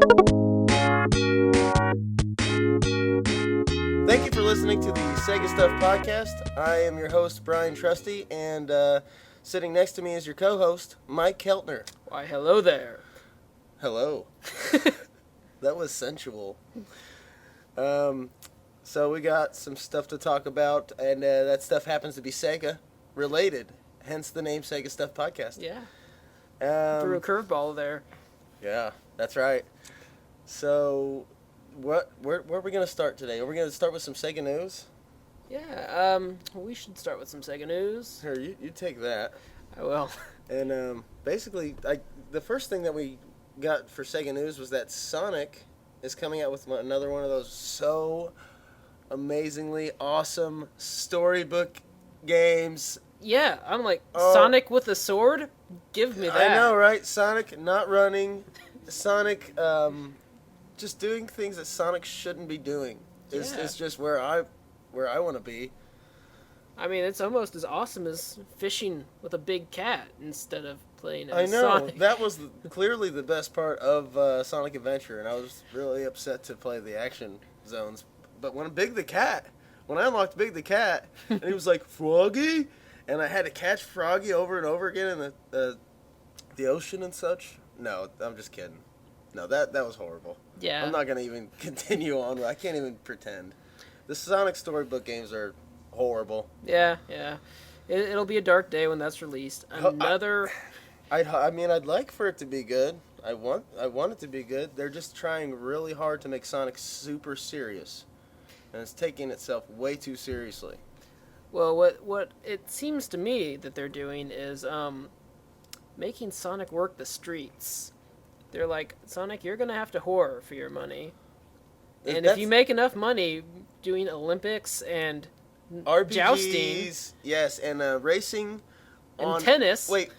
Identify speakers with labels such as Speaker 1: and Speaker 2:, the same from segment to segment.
Speaker 1: Thank you for listening to the Sega Stuff podcast. I am your host, Bryan Trusty, and sitting next to me is your co-host, Mike Keltner.
Speaker 2: Why, hello there.
Speaker 1: Hello. That was sensual. So we got some stuff to talk about, and that stuff happens to be Sega related, hence the name Sega Stuff podcast.
Speaker 2: Yeah. Threw a curveball there.
Speaker 1: Yeah, that's right. So, where are we going to start today? Are we going to start with some Sega news?
Speaker 2: Yeah, we should start with some Sega news.
Speaker 1: Here, you take that.
Speaker 2: I will.
Speaker 1: And basically, the first thing that we got for Sega news was that Sonic is coming out with another one of those so amazingly awesome storybook games.
Speaker 2: Yeah, I'm like, Sonic with a sword? Give me that.
Speaker 1: I know, right? Sonic not running. Sonic just doing things that Sonic shouldn't be doing. It's just where I want to be.
Speaker 2: I mean, it's almost as awesome as fishing with a big cat instead of playing as
Speaker 1: I know.
Speaker 2: Sonic.
Speaker 1: That was clearly the best part of Sonic Adventure, and I was really upset to play the action zones. But when I unlocked Big the Cat, and he was like, Froggy? And I had to catch Froggy over and over again in the ocean and such. No, I'm just kidding. No, that was horrible.
Speaker 2: Yeah.
Speaker 1: I'm not going to even continue on. I can't even pretend. The Sonic Storybook games are horrible.
Speaker 2: Yeah. It'll be a dark day when that's released. Another...
Speaker 1: I'd like for it to be good. I want it to be good. They're just trying really hard to make Sonic super serious. And it's taking itself way too seriously.
Speaker 2: Well, what it seems to me that they're doing is making Sonic work the streets. They're like, Sonic, you're going to have to whore for your money. And if you make enough money doing Olympics and
Speaker 1: RPGs,
Speaker 2: jousting...
Speaker 1: Yes, and racing
Speaker 2: and tennis...
Speaker 1: Wait,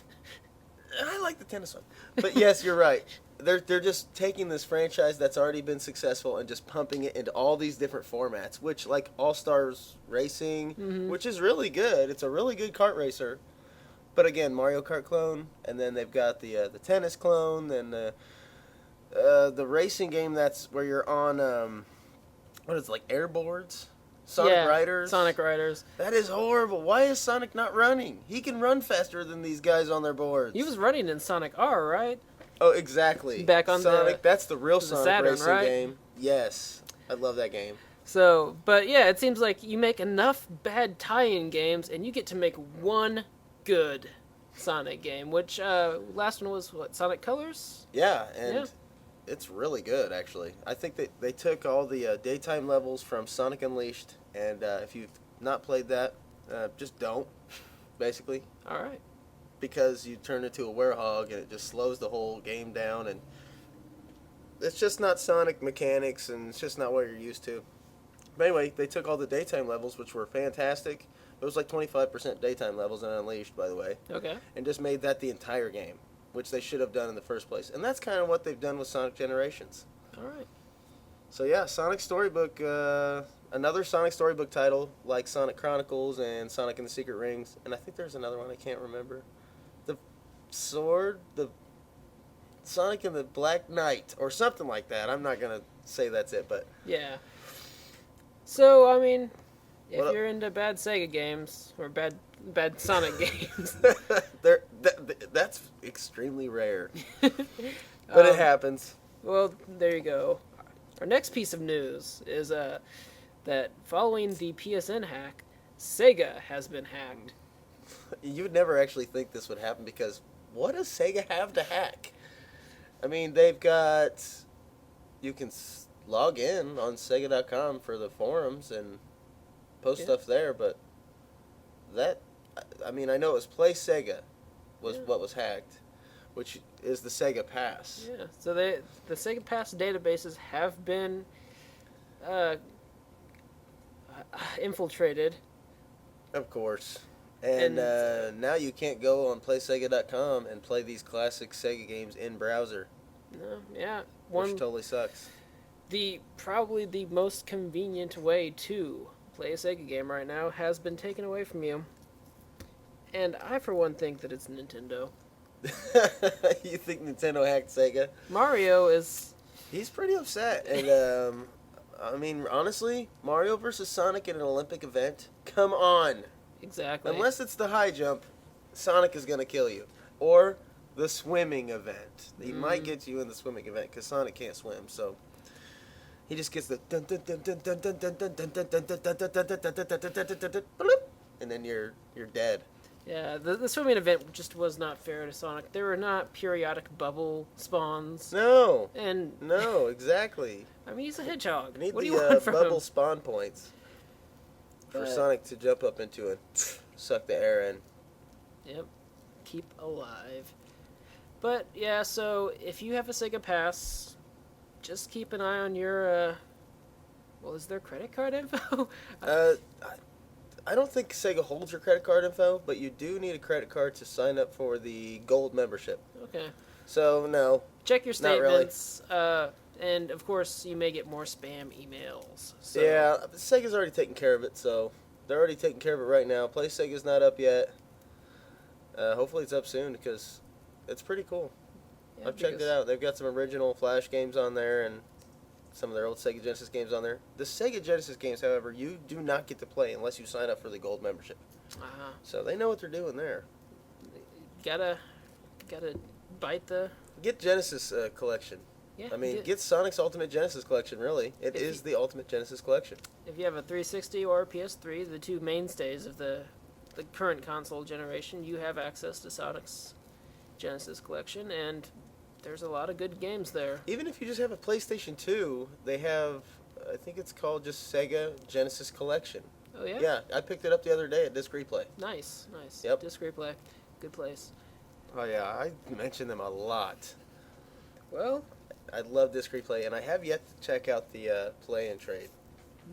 Speaker 1: I like the tennis one. But yes, you're right. They're just taking this franchise that's already been successful and just pumping it into all these different formats, which, like All-Stars Racing, which is really good. It's a really good kart racer. But again, Mario Kart clone, and then they've got the tennis clone, and the racing game that's where you're on, what is it, like airboards? Sonic Riders?
Speaker 2: Sonic Riders.
Speaker 1: That is horrible. Why is Sonic not running? He can run faster than these guys on their boards.
Speaker 2: He was running in Sonic R, right?
Speaker 1: Oh, exactly.
Speaker 2: Back on
Speaker 1: Sonic, that's the real Sonic
Speaker 2: Saturn,
Speaker 1: racing
Speaker 2: right?
Speaker 1: game. Yes. I love that game.
Speaker 2: So, but yeah, it seems like you make enough bad tie-in games and you get to make one good Sonic game, which last one was what, Sonic Colors?
Speaker 1: Yeah, and it's really good actually. I think that they took all the daytime levels from Sonic Unleashed, and if you've not played that, just don't, basically.
Speaker 2: All right.
Speaker 1: Because you turn into a werehog and it just slows the whole game down, and it's just not Sonic mechanics, and it's just not what you're used to. But anyway, they took all the daytime levels, which were fantastic. It was like 25% daytime levels in Unleashed, by the way.
Speaker 2: Okay.
Speaker 1: And just made that the entire game, which they should have done in the first place. And that's kind of what they've done with Sonic Generations.
Speaker 2: All right.
Speaker 1: So yeah, Sonic Storybook, another Sonic Storybook title, like Sonic Chronicles and Sonic and the Secret Rings. And I think there's another one I can't remember. The Sonic and the Black Knight, or something like that. I'm not going to say that's it, but...
Speaker 2: Yeah. So, I mean, if you're into bad Sega games, or bad Sonic games...
Speaker 1: that's extremely rare. But it happens.
Speaker 2: Well, there you go. Our next piece of news is that following the PSN hack, Sega has been hacked.
Speaker 1: You would never actually think this would happen, because what does Sega have to hack? I mean, they've got... You can log in on Sega.com for the forums and post stuff there, but that... I mean, I know it was Play Sega was what was hacked, which is the Sega Pass.
Speaker 2: Yeah, so the Sega Pass databases have been infiltrated.
Speaker 1: Of course. And now you can't go on PlaySega.com and play these classic Sega games in browser.
Speaker 2: No, yeah.
Speaker 1: Which totally sucks.
Speaker 2: Probably the most convenient way to play a Sega game right now has been taken away from you. And I, for one, think that it's Nintendo.
Speaker 1: You think Nintendo hacked Sega?
Speaker 2: Mario is
Speaker 1: He's pretty upset. And, I mean, honestly, Mario versus Sonic in an Olympic event? Come on.
Speaker 2: Exactly.
Speaker 1: Unless it's the high jump, Sonic is going to kill you. Or the swimming event. He might get you in the swimming event because Sonic can't swim, so he just gets the and then you're dead.
Speaker 2: Yeah, the swimming event just was not fair to Sonic. There were not periodic bubble spawns.
Speaker 1: No.
Speaker 2: And
Speaker 1: No, exactly.
Speaker 2: I mean, he's a hedgehog.
Speaker 1: You need
Speaker 2: What do
Speaker 1: the
Speaker 2: you want from
Speaker 1: bubble
Speaker 2: him?
Speaker 1: spawn points for Sonic to jump up into and suck the air in.
Speaker 2: Yep. Keep alive. But yeah, so if you have a Sega Pass, just keep an eye on your well, is there credit card info?
Speaker 1: I don't think Sega holds your credit card info, but you do need a credit card to sign up for the gold membership.
Speaker 2: Okay.
Speaker 1: So, no.
Speaker 2: Check your
Speaker 1: Not really.
Speaker 2: statements, and of course, you may get more spam emails. So.
Speaker 1: Yeah, Sega's already taken care of it, so they're already taking care of it right now. Play Sega's not up yet. Hopefully it's up soon, because it's pretty cool.
Speaker 2: Yeah,
Speaker 1: I've checked it out. They've got some original Flash games on there, and some of their old Sega Genesis games on there. The Sega Genesis games, however, you do not get to play unless you sign up for the gold membership.
Speaker 2: Uh-huh.
Speaker 1: So they know what they're doing there.
Speaker 2: Gotta bite the...
Speaker 1: Get Genesis collection.
Speaker 2: Yeah,
Speaker 1: I mean, get Sonic's Ultimate Genesis Collection, really. It is the Ultimate Genesis Collection.
Speaker 2: If you have a 360 or a PS3, the two mainstays of the current console generation, you have access to Sonic's Genesis Collection, and there's a lot of good games there.
Speaker 1: Even if you just have a PlayStation 2, they have, I think it's called just Sega Genesis Collection.
Speaker 2: Oh, yeah?
Speaker 1: Yeah, I picked it up the other day at Disc Replay.
Speaker 2: Nice.
Speaker 1: Yep.
Speaker 2: Disc Replay. Good place.
Speaker 1: Oh, yeah, I mention them a lot.
Speaker 2: Well,
Speaker 1: I love Disc Replay, and I have yet to check out the Play and Trade.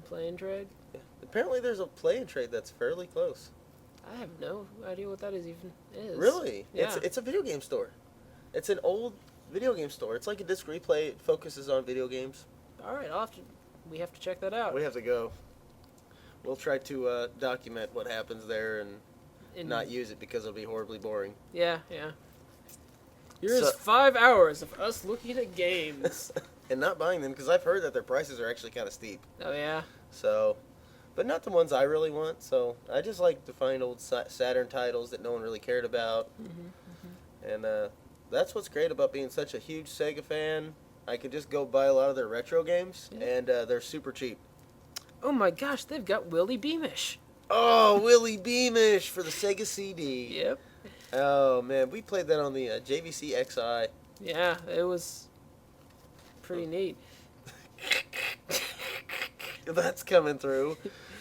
Speaker 2: Play and Trade?
Speaker 1: Yeah. Apparently there's a Play and Trade that's fairly close.
Speaker 2: I have no idea what that is.
Speaker 1: Really?
Speaker 2: Yeah.
Speaker 1: It's a video game store. It's an old video game store. It's like a Disc Replay. It focuses on video games.
Speaker 2: All right, we have to check that out.
Speaker 1: We have to go. We'll try to document what happens there and not use it because it'll be horribly boring.
Speaker 2: Yeah. Here's 5 hours of us looking at games.
Speaker 1: And not buying them because I've heard that their prices are actually kind of steep.
Speaker 2: Oh, yeah?
Speaker 1: So, but not the ones I really want. So I just like to find old Saturn titles that no one really cared about. And that's what's great about being such a huge Sega fan. I could just go buy a lot of their retro games, and they're super cheap.
Speaker 2: Oh my gosh, they've got Willie Beamish.
Speaker 1: Oh, Willie Beamish for the Sega CD.
Speaker 2: Yep.
Speaker 1: Oh, man, we played that on the JVC XI.
Speaker 2: Yeah, it was pretty neat.
Speaker 1: That's coming through.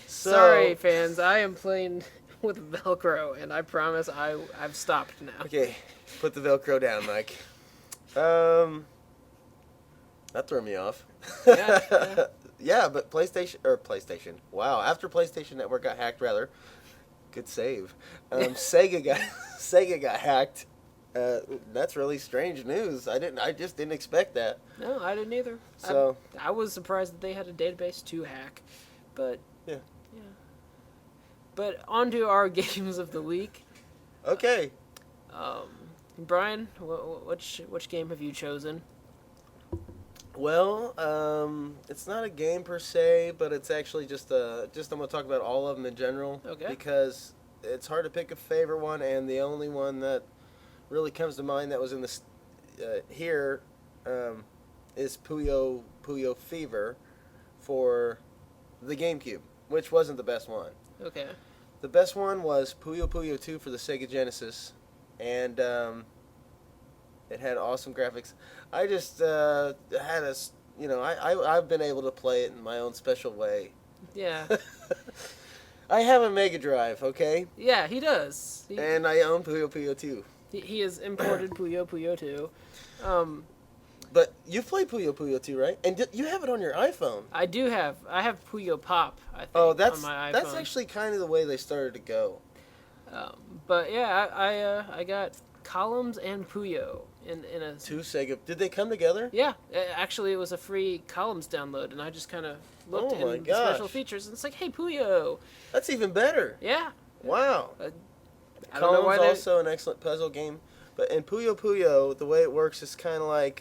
Speaker 1: So,
Speaker 2: Sorry, fans, I am playing with Velcro, and I promise I've stopped now.
Speaker 1: Okay, put the Velcro down, Mike. That threw me off.
Speaker 2: Yeah.
Speaker 1: Yeah, but PlayStation. Wow, after PlayStation Network got hacked, rather. Good save. Sega got hacked. That's really strange news. I just didn't expect that.
Speaker 2: No, I didn't either.
Speaker 1: So
Speaker 2: I was surprised that they had a database to hack, but
Speaker 1: yeah.
Speaker 2: But on to our games of the week.
Speaker 1: Okay.
Speaker 2: Bryan, which game have you chosen?
Speaker 1: Well, it's not a game per se, but it's actually just I'm going to talk about all of them in general.
Speaker 2: Okay.
Speaker 1: Because it's hard to pick a favorite one, and the only one that really comes to mind that was in this here is Puyo Puyo Fever for the GameCube, which wasn't the best one.
Speaker 2: Okay.
Speaker 1: The best one was Puyo Puyo 2 for the Sega Genesis, and it had awesome graphics. I just had I've been able to play it in my own special way.
Speaker 2: Yeah.
Speaker 1: I have a Mega Drive, okay?
Speaker 2: Yeah, he does.
Speaker 1: And I own Puyo Puyo 2.
Speaker 2: He has imported Puyo Puyo 2.
Speaker 1: But you've played Puyo Puyo 2, right? And you have it on your iPhone.
Speaker 2: I have Puyo Pop, I think,
Speaker 1: Oh,
Speaker 2: on my iPhone.
Speaker 1: that's actually kind of the way they started to go.
Speaker 2: But yeah, I got Columns and Puyo in a...
Speaker 1: Two Sega... Did they come together?
Speaker 2: Yeah, actually it was a free Columns download, and I just kind of looked in the special features, and it's like, hey, Puyo!
Speaker 1: That's even better.
Speaker 2: Yeah.
Speaker 1: Wow.
Speaker 2: I don't know why
Speaker 1: Columns also an excellent puzzle game. But in Puyo Puyo, the way it works is kind of like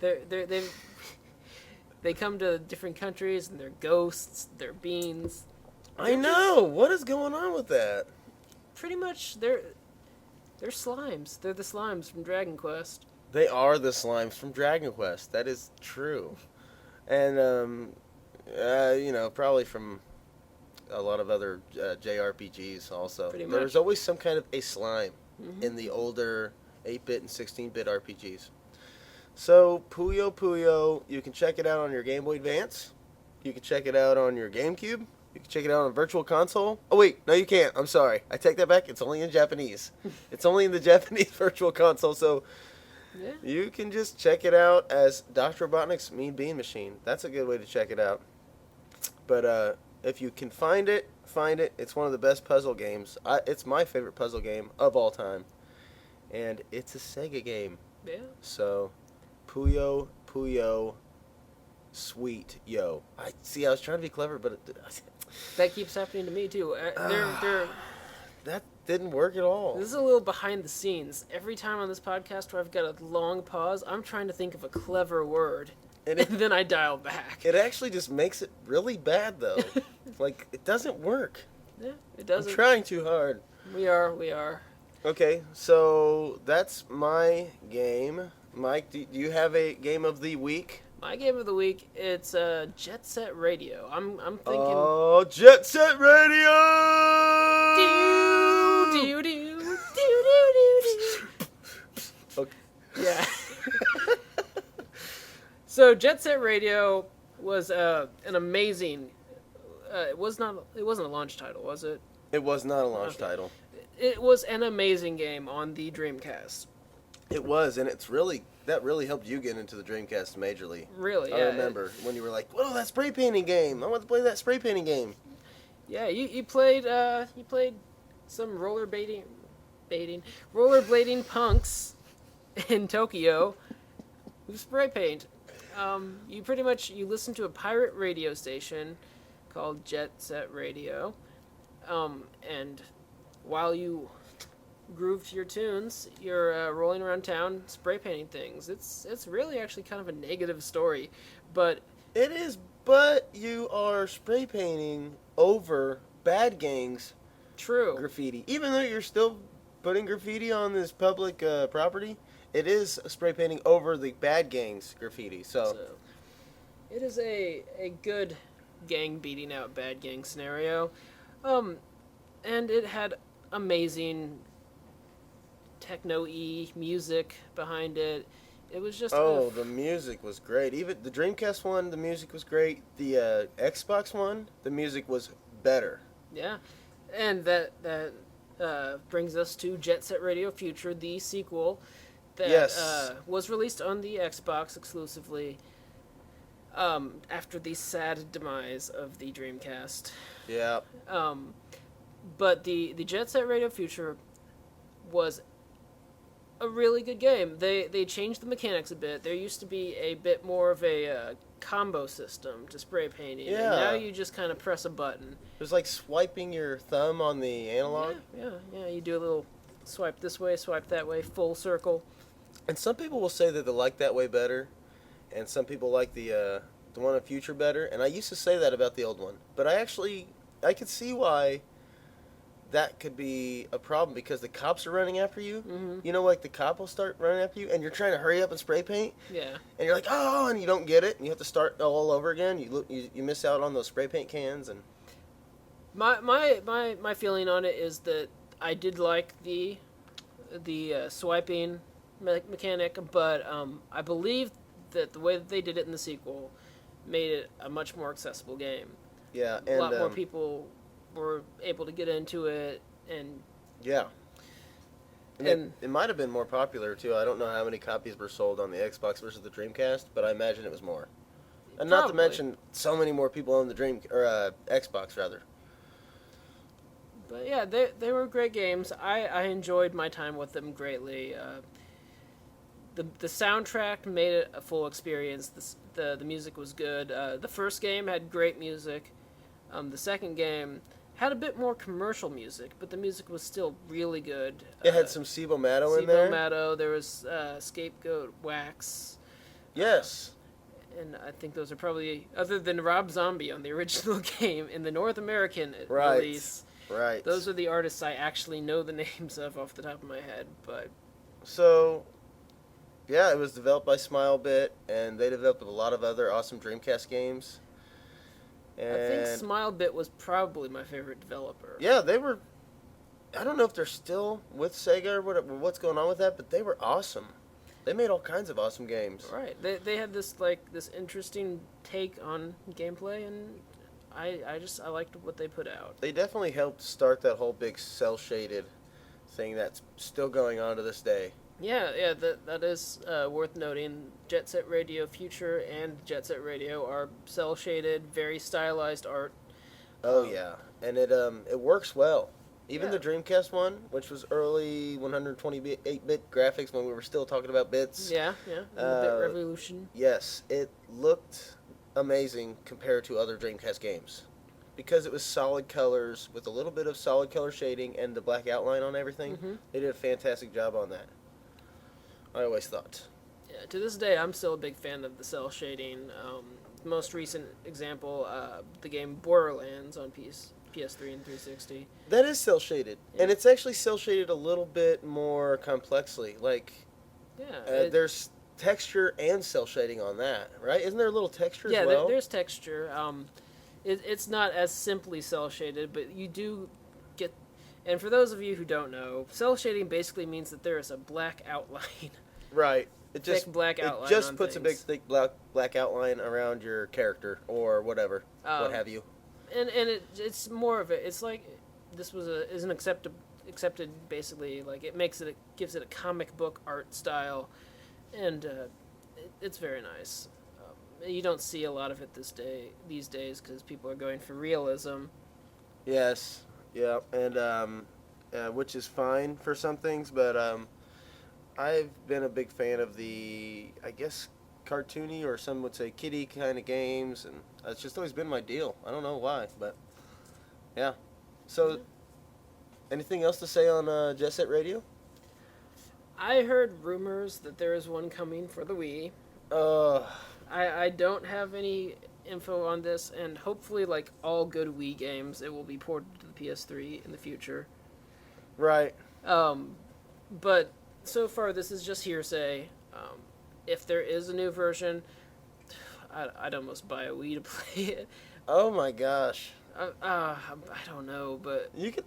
Speaker 2: They come to different countries and they're ghosts, they're beans.
Speaker 1: I know. What is going on with that?
Speaker 2: Pretty much, they're slimes. They're the slimes from Dragon Quest.
Speaker 1: They are the slimes from Dragon Quest. That is true. And, probably from a lot of other JRPGs also.
Speaker 2: Pretty much.
Speaker 1: There's always some kind of a slime in the older 8-bit and 16-bit RPGs. So, Puyo Puyo, you can check it out on your Game Boy Advance. You can check it out on your GameCube. You can check it out on Virtual Console. Oh, wait. No, you can't. I'm sorry. I take that back. It's only in Japanese. It's only in the Japanese Virtual Console, so
Speaker 2: Yeah.
Speaker 1: you can just check it out as Dr. Robotnik's Mean Bean Machine. That's a good way to check it out. But if you can find it, find it. It's one of the best puzzle games. It's my favorite puzzle game of all time. And it's a Sega game.
Speaker 2: Yeah.
Speaker 1: So, Puyo Puyo Sweet Yo. I was trying to be clever, but
Speaker 2: That keeps happening to me too.
Speaker 1: that didn't work at all.
Speaker 2: This is a little behind the scenes. Every time on this podcast where I've got a long pause, I'm trying to think of a clever word, and then I dial back.
Speaker 1: It actually just makes it really bad, though. Like, it doesn't work.
Speaker 2: Yeah, it doesn't.
Speaker 1: I'm trying too hard.
Speaker 2: We are.
Speaker 1: Okay, so that's my game. Mike, do you have a game of the week?
Speaker 2: My game of the week, it's Jet Set Radio. I'm thinking.
Speaker 1: Oh, Jet Set Radio!
Speaker 2: Do do do do do do do.
Speaker 1: Okay.
Speaker 2: Yeah. So Jet Set Radio was an amazing. It wasn't a launch title, was it?
Speaker 1: It was not a launch title.
Speaker 2: It was an amazing game on the Dreamcast.
Speaker 1: It was, and that really helped you get into the Dreamcast majorly.
Speaker 2: Really,
Speaker 1: I remember when you were like, "Whoa, that spray painting game! I want to play that spray painting game."
Speaker 2: Yeah, you played some rollerblading punks in Tokyo with spray paint. You listened to a pirate radio station called Jet Set Radio, and while you groove to your tunes, you're rolling around town spray painting things. It's really actually kind of a negative story, but
Speaker 1: it is. But you are spray painting over bad gangs.
Speaker 2: True.
Speaker 1: Graffiti, even though you're still putting graffiti on this public property, it is spray painting over the bad gangs graffiti. So
Speaker 2: it is a good gang beating out bad gang scenario, and it had amazing techno-y music behind it. It was just
Speaker 1: the music was great. Even the Dreamcast one, the music was great. The Xbox one, the music was better.
Speaker 2: Yeah, and that brings us to Jet Set Radio Future, the sequel that was released on the Xbox exclusively after the sad demise of the Dreamcast.
Speaker 1: Yeah.
Speaker 2: But the Jet Set Radio Future was a really good game. They changed the mechanics a bit. There used to be a bit more of a combo system to spray painting.
Speaker 1: Yeah.
Speaker 2: And now you just kind of press a button.
Speaker 1: It was like swiping your thumb on the analog.
Speaker 2: Yeah. You do a little swipe this way, swipe that way, full circle.
Speaker 1: And some people will say that they like that way better, and some people like the one in Future better. And I used to say that about the old one, but I could see why that could be a problem, because the cops are running after you.
Speaker 2: Mm-hmm.
Speaker 1: You know, like the cop will start running after you, and you're trying to hurry up and spray paint.
Speaker 2: Yeah.
Speaker 1: And you're like, oh, and you don't get it, and you have to start all over again. You miss out on those spray paint cans. And
Speaker 2: my feeling on it is that I did like the swiping mechanic, but I believe that the way that they did it in the sequel made it a much more accessible game.
Speaker 1: Yeah, and
Speaker 2: a lot more people were able to get into it, and
Speaker 1: yeah, and it might have been more popular too. I don't know how many copies were sold on the Xbox versus the Dreamcast, but I imagine it was more. And not to mention, so many more people own the Xbox rather.
Speaker 2: But yeah, they were great games. I enjoyed my time with them greatly. The soundtrack made it a full experience. The music was good. The first game had great music. The second game had a bit more commercial music, but the music was still really good.
Speaker 1: It had some Cibo Matto in there.
Speaker 2: Cibo Matto. There was Scapegoat Wax.
Speaker 1: Yes.
Speaker 2: And I think those are probably, other than Rob Zombie on the original game in the North American
Speaker 1: Right.
Speaker 2: release,
Speaker 1: Right.
Speaker 2: those are the artists I actually know the names of off the top of my head. But
Speaker 1: So, yeah, it was developed by Smilebit, and they developed a lot of other awesome Dreamcast games. And
Speaker 2: I think Smilebit was probably my favorite developer.
Speaker 1: yeah, they were. I don't know if they're still with Sega or what's going on with that, but they were awesome. They made all kinds of awesome games.
Speaker 2: Right. They had this this interesting take on gameplay, and I liked what they put out.
Speaker 1: They definitely helped start that whole big cell shaded thing that's still going on to this day.
Speaker 2: Yeah, that is worth noting. Jet Set Radio Future and Jet Set Radio are cell shaded, very stylized art.
Speaker 1: Oh yeah, and it works well. Even
Speaker 2: Yeah.
Speaker 1: the Dreamcast one, which was early 128-bit graphics when we were still talking about bits.
Speaker 2: Yeah, a bit revolution.
Speaker 1: Yes, it looked amazing compared to other Dreamcast games. Because it was solid colors with a little bit of solid color shading and the black outline on everything,
Speaker 2: Mhm.
Speaker 1: they did a fantastic job on that. I always thought.
Speaker 2: Yeah, to this day, I'm still a big fan of the cell shading. The most recent example, the game Borderlands on PS3 and 360.
Speaker 1: That is cel shaded,
Speaker 2: Yeah.
Speaker 1: and it's actually cel shaded a little bit more complexly. Like
Speaker 2: Yeah,
Speaker 1: there's texture and cel shading on that, right? Isn't there a little texture
Speaker 2: yeah.
Speaker 1: as well?
Speaker 2: There's texture. It's not as simply cell shaded, but you do get. And for those of you who don't know, cell shading basically means that there is a black outline.
Speaker 1: Right. It just
Speaker 2: Thick black
Speaker 1: it
Speaker 2: outline
Speaker 1: just
Speaker 2: on
Speaker 1: puts a big
Speaker 2: things.
Speaker 1: thick black outline around your character or whatever, what have you.
Speaker 2: And it's more of it. It's like this is an accepted basically, like it gives it a comic book art style, and it's very nice. You don't see a lot of it these days because people are going for realism.
Speaker 1: Yes. Yeah. And which is fine for some things, but I've been a big fan of the, I guess, cartoony or some would say kiddie kind of games, and it's just always been my deal. I don't know why, but yeah. So, anything else to say on Jet Set Radio?
Speaker 2: I heard rumors that there is one coming for the Wii.
Speaker 1: Uh,
Speaker 2: I don't have any info on this, and hopefully, like all good Wii games, it will be ported to the PS3 in the future.
Speaker 1: right.
Speaker 2: But so far, this is just hearsay. If there is a new version, I'd almost buy a Wii to play it.
Speaker 1: Oh my gosh.
Speaker 2: I don't know, but
Speaker 1: You could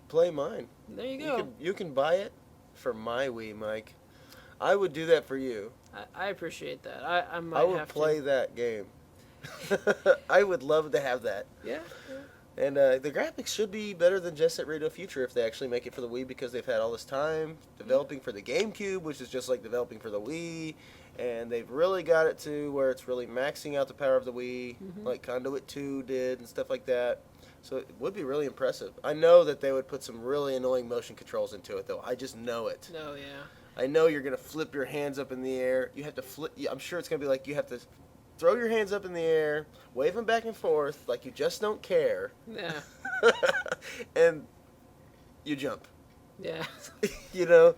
Speaker 1: play mine.
Speaker 2: there you go.
Speaker 1: You can buy it for my Wii, Mike. I would do that for you.
Speaker 2: I appreciate that. I might
Speaker 1: I would
Speaker 2: have
Speaker 1: play that game. I would love to have that.
Speaker 2: to. Yeah.
Speaker 1: And the graphics should be better than Jet Set Radio Future if they actually make it for the Wii, because they've had all this time developing for the GameCube, which is just like developing for the Wii. And they've really got it to where it's really maxing out the power of the Wii, like Conduit 2 did and stuff like that. So it would be really impressive. I know that they would put some really annoying motion controls into it, though. I just know it.
Speaker 2: No, yeah.
Speaker 1: I know you're going to flip your hands up in the air. You have to flip. I'm sure it's going to be like you have to throw your hands up in the air, wave them back and forth like you just don't care.
Speaker 2: Yeah.
Speaker 1: And you jump.
Speaker 2: Yeah.
Speaker 1: You know?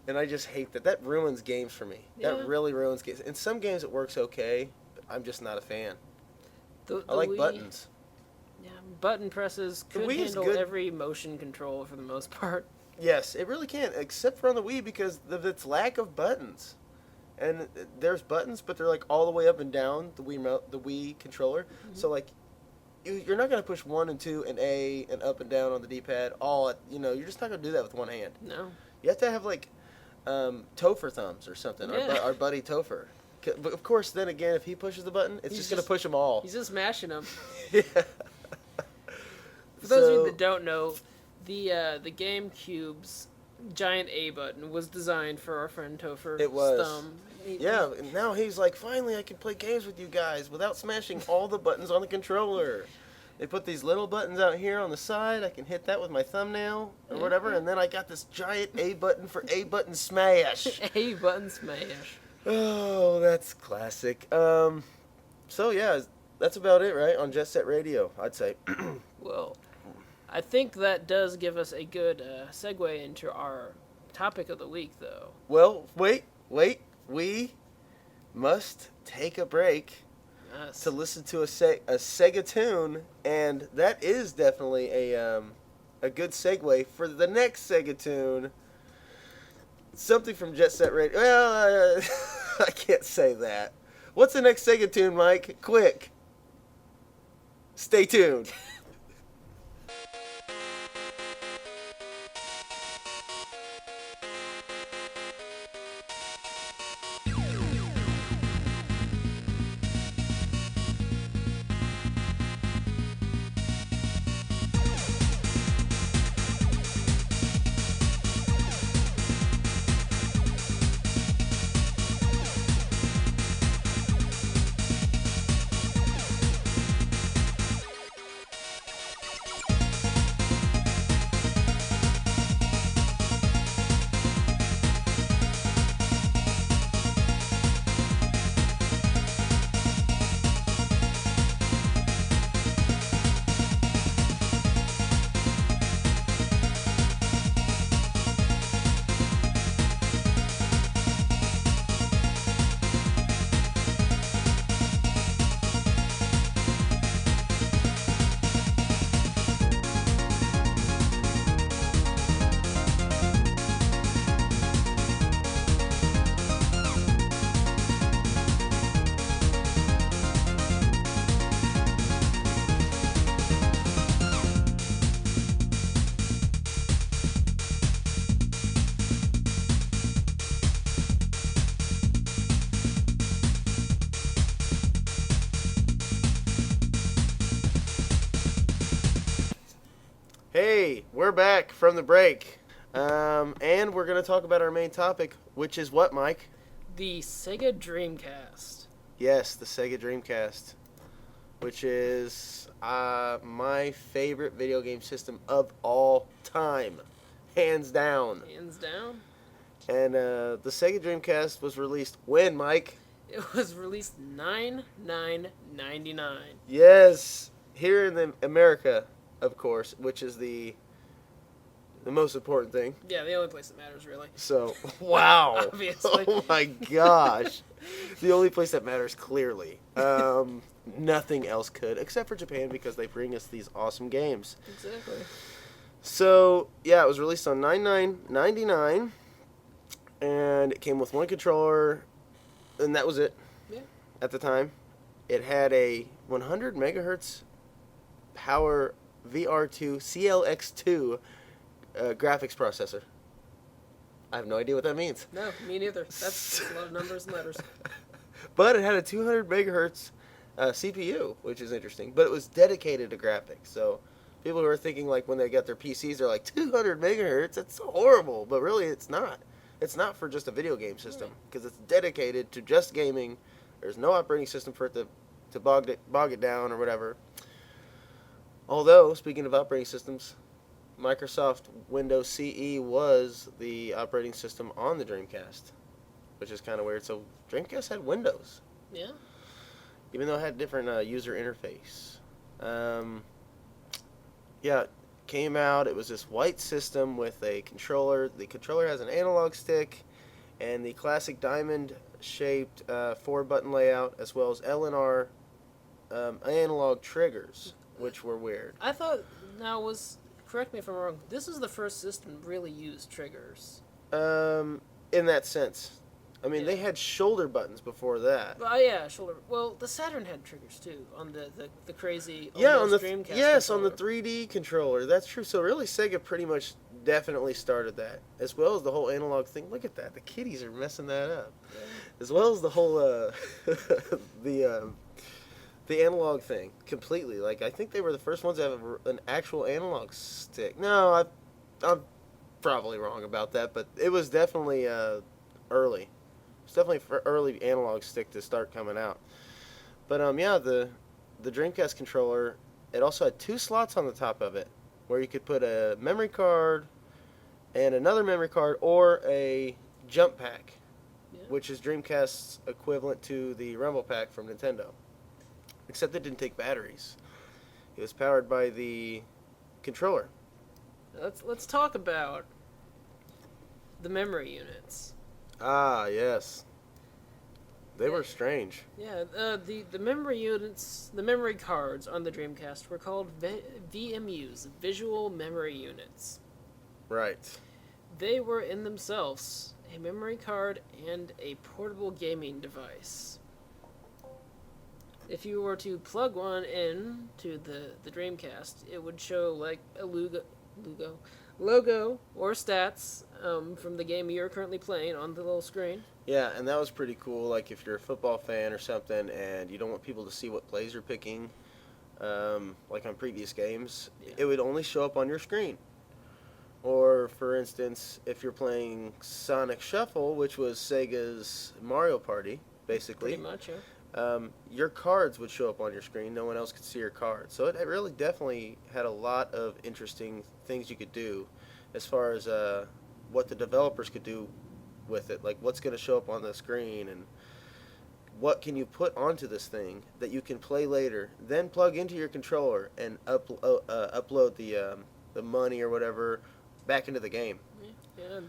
Speaker 1: And I just hate that. That ruins games for me.
Speaker 2: Yeah.
Speaker 1: That really ruins games. In some games it works okay, but I'm just not a fan.
Speaker 2: The
Speaker 1: I like
Speaker 2: Wii-
Speaker 1: buttons.
Speaker 2: Yeah, button presses
Speaker 1: The
Speaker 2: could
Speaker 1: Wii is
Speaker 2: handle
Speaker 1: good.
Speaker 2: every motion control for the most part.
Speaker 1: Yes, it really can, except for on the Wii because of its lack of buttons. And there's buttons, but they're like all the way up and down the Wii controller. So like, you're not gonna push 1 and 2 and A and up and down on the D-pad all at, you're just not gonna do that with one hand.
Speaker 2: No.
Speaker 1: You have to have like Topher thumbs or something.
Speaker 2: Yeah.
Speaker 1: Our buddy Topher. But of course, then again, if he pushes the button, it's just gonna push them all.
Speaker 2: He's just mashing them.
Speaker 1: Yeah.
Speaker 2: For those of you that don't know, the GameCube's giant A button was designed for our friend Topher's
Speaker 1: It was.
Speaker 2: thumb.
Speaker 1: Yeah, and now he's like, finally I can play games with you guys without smashing all the buttons on the controller. They put these little buttons out here on the side. I can hit that with my thumbnail or whatever, and then I got this giant A button for A button smash.
Speaker 2: A button smash.
Speaker 1: Oh, that's classic. So yeah, that's about it, right? On Jet Set Radio, I'd say.
Speaker 2: Well, I think that does give us a good segue into our topic of the week, though.
Speaker 1: Well, wait. We must take a break
Speaker 2: Yes.
Speaker 1: to listen to a Sega tune, and that is definitely a good segue for the next Sega tune. Something from Jet Set Radio. Well, I can't say that. What's the next Sega tune, Mike? Quick. Stay tuned. Hey, we're back from the break. And we're going to talk about our main topic, which is what, Mike?
Speaker 2: The Sega Dreamcast.
Speaker 1: Yes, the Sega Dreamcast, which is my favorite video game system of all time. Hands down.
Speaker 2: Hands down.
Speaker 1: And the Sega Dreamcast was released when, Mike?
Speaker 2: It was released 9/9/99.
Speaker 1: Yes, here in America, of course, which is the most important thing.
Speaker 2: Yeah, the only place that matters, really.
Speaker 1: So, wow.
Speaker 2: Obviously.
Speaker 1: Oh my gosh. The only place that matters, clearly. Nothing else could, except for Japan, because they bring us these awesome games.
Speaker 2: Exactly.
Speaker 1: So, yeah, it was released on 9/9/99, and it came with one controller, and that was it.
Speaker 2: Yeah.
Speaker 1: At the time. It had a 100 megahertz power VR2 CLX2 graphics processor. I have no idea what that means.
Speaker 2: No, me neither. That's a lot of numbers and letters.
Speaker 1: But it had a 200 megahertz CPU, which is interesting. But it was dedicated to graphics. So people who are thinking, like, when they got their PCs, they're like, 200 megahertz? That's horrible. But really, it's not. It's not for just a video game system, because it's dedicated to just gaming. There's no operating system for it to bog it down or whatever. Although, speaking of operating systems, Microsoft Windows CE was the operating system on the Dreamcast, which is kind of weird. So Dreamcast had Windows.
Speaker 2: Yeah.
Speaker 1: Even though it had different user interface. Yeah, it came out. It was this white system with a controller. The controller has an analog stick and the classic diamond-shaped 4-button layout, as well as L and R analog triggers, which were weird.
Speaker 2: I thought, correct me if I'm wrong, this is the first system to really use triggers.
Speaker 1: In that sense. I mean,
Speaker 2: Yeah.
Speaker 1: they had shoulder buttons before that.
Speaker 2: Oh yeah, shoulder. Well, the Saturn had triggers too on the crazy.
Speaker 1: Yeah, on the
Speaker 2: Dreamcast
Speaker 1: on the
Speaker 2: controller.
Speaker 1: 3D controller. That's true. So really, Sega pretty much definitely started that, as well as the whole analog thing. Look at that. The kiddies are messing that up.
Speaker 2: Yeah.
Speaker 1: As well as the whole the analog thing completely. Like, I think they were the first ones to have an actual analog stick. No, I'm probably wrong about that, but it was definitely early. It's definitely for early analog stick to start coming out. But yeah, the Dreamcast controller, it also had 2 slots on the top of it, where you could put a memory card and another memory card, or a jump pack,
Speaker 2: Yeah.
Speaker 1: which is Dreamcast's equivalent to the Rumble Pack from Nintendo. Except it didn't take batteries. It was powered by the controller.
Speaker 2: Let's talk about the memory units.
Speaker 1: Ah, yes. They were strange.
Speaker 2: Yeah, the memory units, the memory cards on the Dreamcast were called VMUs, Visual Memory Units.
Speaker 1: Right.
Speaker 2: They were in themselves a memory card and a portable gaming device. If you were to plug one in to the Dreamcast, it would show like a logo or stats from the game you're currently playing on the little screen.
Speaker 1: Yeah, and that was pretty cool. Like if you're a football fan or something, and you don't want people to see what plays you're picking, like on previous games, it would only show up on your screen. Or, for instance, if you're playing Sonic Shuffle, which was Sega's Mario Party, basically.
Speaker 2: Pretty much, yeah.
Speaker 1: Your cards would show up on your screen. No one else could see your cards. So it really definitely had a lot of interesting things you could do as far as what the developers could do with it. Like what's going to show up on the screen and what can you put onto this thing that you can play later. Then plug into your controller and upload the money or whatever back into the game.
Speaker 2: Yeah,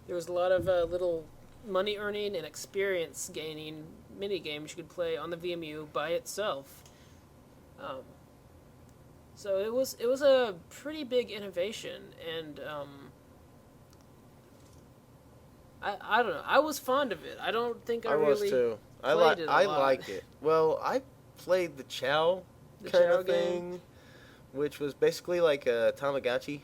Speaker 2: there was a lot of little money earning and experience gaining mini games you could play on the VMU by itself. So it was a pretty big innovation, and I don't know. I was fond of it. I don't think I really
Speaker 1: was too. I like it. Well, I played the Chow kind of thing, which was basically like a Tamagotchi.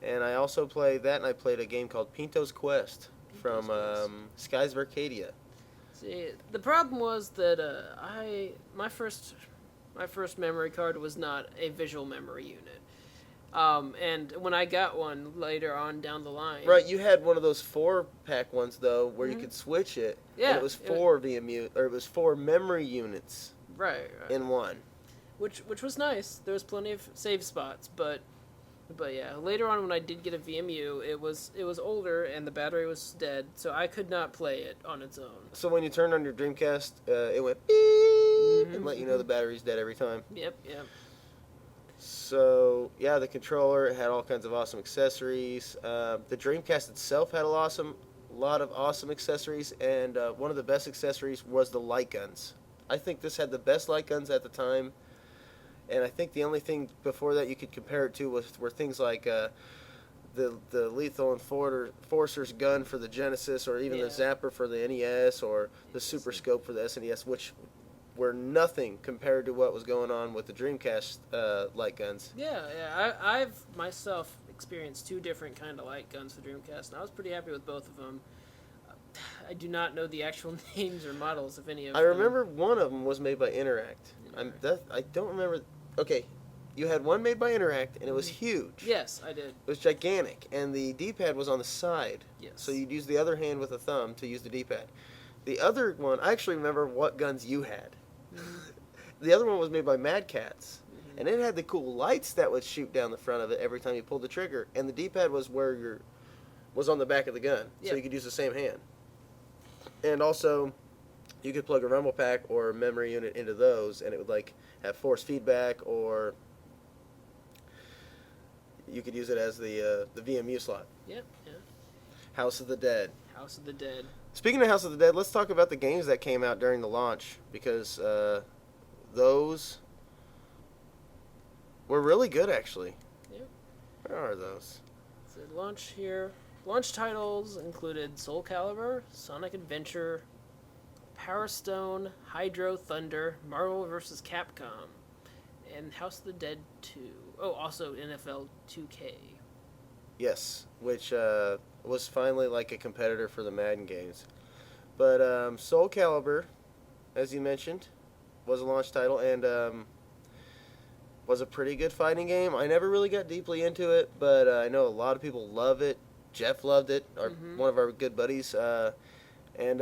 Speaker 1: And I also played that, and I played a game called Pintos Quest from Skies of Arcadia.
Speaker 2: See, the problem was that my first memory card was not a visual memory unit. And when I got one later on down the line,
Speaker 1: right, you had one of those 4-pack ones though, where you could switch it.
Speaker 2: Yeah,
Speaker 1: and it was 4 VMU, or it was 4 memory units.
Speaker 2: Right.
Speaker 1: In one.
Speaker 2: Which was nice. There was plenty of save spots, but yeah, later on when I did get a VMU, it was older and the battery was dead, so I could not play it on its own.
Speaker 1: So when you turned on your Dreamcast, it went beep and let you know the battery's dead every time.
Speaker 2: Yep.
Speaker 1: So yeah, the controller had all kinds of awesome accessories. The Dreamcast itself had a lot of awesome accessories, and one of the best accessories was the light guns. I think this had the best light guns at the time. And I think the only thing before that you could compare it to were things like the Lethal Enforcer's gun for the Genesis, or even the Zapper for the NES, or the Super Scope for the SNES, which were nothing compared to what was going on with the Dreamcast light guns.
Speaker 2: Yeah. I've myself experienced 2 different kind of light guns for Dreamcast, and I was pretty happy with both of them. I do not know the actual names or models of any of them.
Speaker 1: I remember one of them was made by Interact. I don't remember. Okay, you had one made by Interact, and it was huge.
Speaker 2: Yes, I did.
Speaker 1: It was gigantic, and the D-pad was on the side.
Speaker 2: Yes.
Speaker 1: So you'd use the other hand with a thumb to use the D-pad. The other one, I actually remember what guns you had. The other one was made by Mad Catz, and it had the cool lights that would shoot down the front of it every time you pulled the trigger, and the D-pad was was on the back of the gun, so you could use the same hand. And also, you could plug a rumble pack or a memory unit into those, and it would like have force feedback, or you could use it as the VMU slot.
Speaker 2: Yep.
Speaker 1: House of the Dead.
Speaker 2: House of the Dead.
Speaker 1: Speaking of House of the Dead, let's talk about the games that came out during the launch, because those were really good, actually.
Speaker 2: Yep.
Speaker 1: Where are those?
Speaker 2: So launch here. Launch titles included Soul Calibur, Sonic Adventure, Power Stone, Hydro Thunder, Marvel vs. Capcom, and House of the Dead 2. Oh, also NFL 2K.
Speaker 1: Yes, which was finally like a competitor for the Madden games. But Soul Calibur, as you mentioned, was a launch title, and was a pretty good fighting game. I never really got deeply into it, but I know a lot of people love it. Jeff loved it, one of our good buddies. And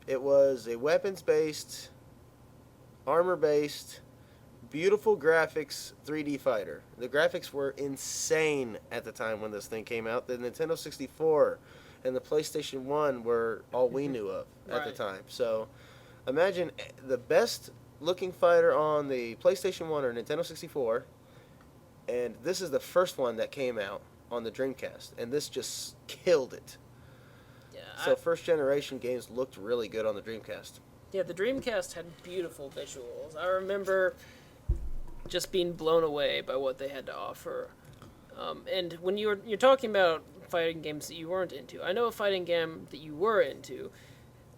Speaker 1: it was a weapons-based, armor-based, beautiful graphics 3D fighter. The graphics were insane at the time when this thing came out. The Nintendo 64 and the PlayStation 1 were all we knew of at the time. So imagine the best looking fighter on the PlayStation 1 or Nintendo 64, and this is the first one that came out on the Dreamcast, and this just killed it.
Speaker 2: Yeah,
Speaker 1: So first generation games looked really good on the Dreamcast.
Speaker 2: Yeah, the Dreamcast had beautiful visuals. I remember just being blown away by what they had to offer. And when you're talking about fighting games that you weren't into, I know a fighting game that you were into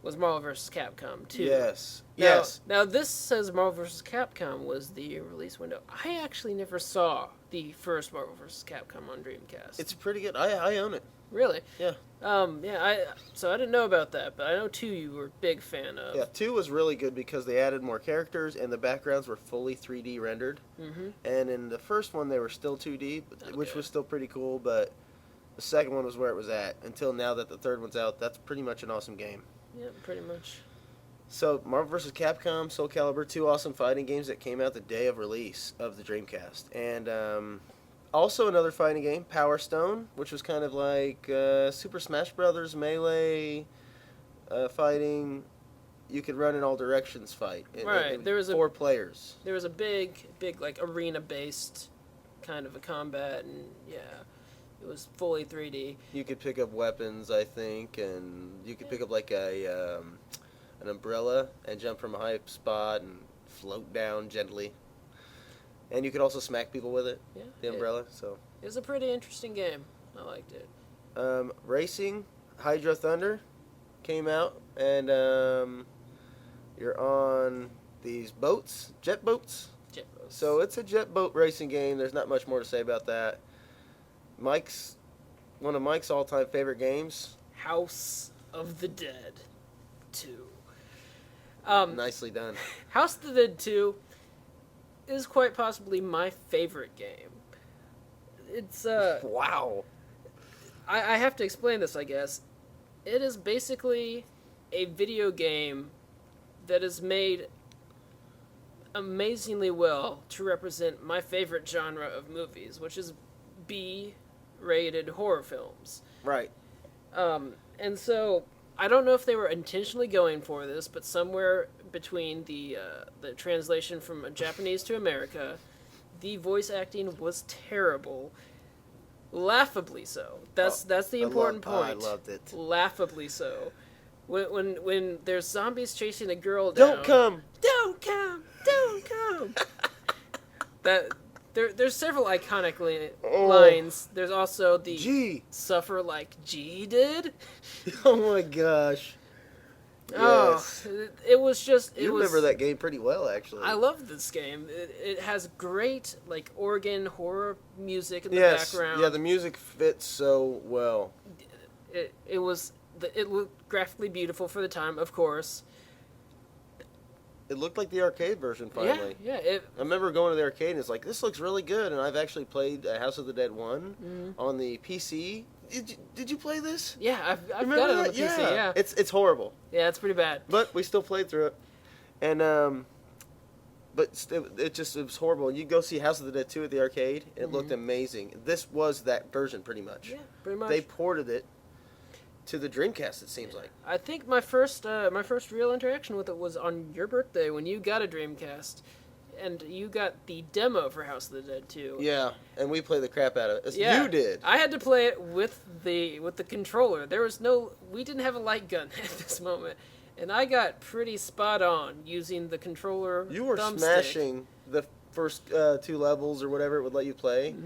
Speaker 2: was Marvel vs. Capcom 2.
Speaker 1: Yes.
Speaker 2: Yes. Now this says Marvel vs. Capcom was the release window. I actually never saw the first Marvel vs. Capcom on Dreamcast.
Speaker 1: It's pretty good. I own it.
Speaker 2: Really?
Speaker 1: Yeah.
Speaker 2: So I didn't know about that, but I know 2 you were a big fan of.
Speaker 1: Yeah, 2 was really good because they added more characters and the backgrounds were fully 3D rendered.
Speaker 2: Mm-hmm.
Speaker 1: And in the first one they were still 2D, which was still pretty cool, but the second one was where it was at. Until now that the third one's out, that's pretty much an awesome game.
Speaker 2: Yeah, pretty much.
Speaker 1: So, Marvel vs. Capcom, Soul Calibur, 2 awesome fighting games that came out the day of release of the Dreamcast. And also another fighting game, Power Stone, which was kind of like Super Smash Brothers, Melee fighting. You could run in all directions fight.
Speaker 2: Right. There was
Speaker 1: 4 players.
Speaker 2: There was a big like arena-based kind of a combat, and yeah, it was fully 3D.
Speaker 1: You could pick up weapons, I think, and you could pick up like an umbrella and jump from a high spot and float down gently. And you could also smack people with it,
Speaker 2: Yeah,
Speaker 1: the umbrella. So
Speaker 2: it was a pretty interesting game. I liked it.
Speaker 1: Racing, Hydra Thunder came out, and you're on these boats, jet boats.
Speaker 2: Jet boats.
Speaker 1: So it's a jet boat racing game. There's not much more to say about that. One of Mike's all-time favorite games.
Speaker 2: House of the Dead 2.
Speaker 1: Nicely done.
Speaker 2: House of the Dead 2 is quite possibly my favorite game. It's
Speaker 1: Wow.
Speaker 2: I have to explain this, I guess. It is basically a video game that is made amazingly well to represent my favorite genre of movies, which is B-rated horror films.
Speaker 1: Right.
Speaker 2: And so I don't know if they were intentionally going for this, but somewhere between the translation from Japanese to America, the voice acting was terrible. Laughably so. That's the important point.
Speaker 1: I loved it.
Speaker 2: Laughably so. When there's zombies chasing a girl down.
Speaker 1: Don't come.
Speaker 2: Don't come. Don't come. There's several iconic lines. There's also the
Speaker 1: G.
Speaker 2: suffer like G did.
Speaker 1: Oh my gosh. Yes.
Speaker 2: Oh, it was just.
Speaker 1: You remember that game pretty well, actually.
Speaker 2: I love this game. It has great like organ horror music in the
Speaker 1: Yes.
Speaker 2: background.
Speaker 1: Yeah, the music fits so well.
Speaker 2: It looked graphically beautiful for the time, of course.
Speaker 1: It looked like the arcade version finally.
Speaker 2: Yeah.
Speaker 1: I remember going to the arcade and it's like, this looks really good. And I've actually played House of the Dead 1 on the PC. Did you play this?
Speaker 2: Yeah, I've
Speaker 1: Remember
Speaker 2: got it on
Speaker 1: that?
Speaker 2: the PC. Yeah.
Speaker 1: It's horrible.
Speaker 2: Yeah, it's pretty bad.
Speaker 1: But we still played through it. And but it was horrible. You go see House of the Dead 2 at the arcade, and it looked amazing. This was that version pretty much.
Speaker 2: Yeah, pretty much.
Speaker 1: They ported it to the Dreamcast, it seems like.
Speaker 2: I think my first real interaction with it was on your birthday when you got a Dreamcast, and you got the demo for House of the Dead 2.
Speaker 1: Yeah, and we played the crap out of it.
Speaker 2: Yeah,
Speaker 1: You did.
Speaker 2: I had to play it with the controller. We didn't have a light gun at this moment, and I got pretty spot on using the controller.
Speaker 1: You were
Speaker 2: thumbstick.
Speaker 1: smashing the first 2 levels or whatever it would let you play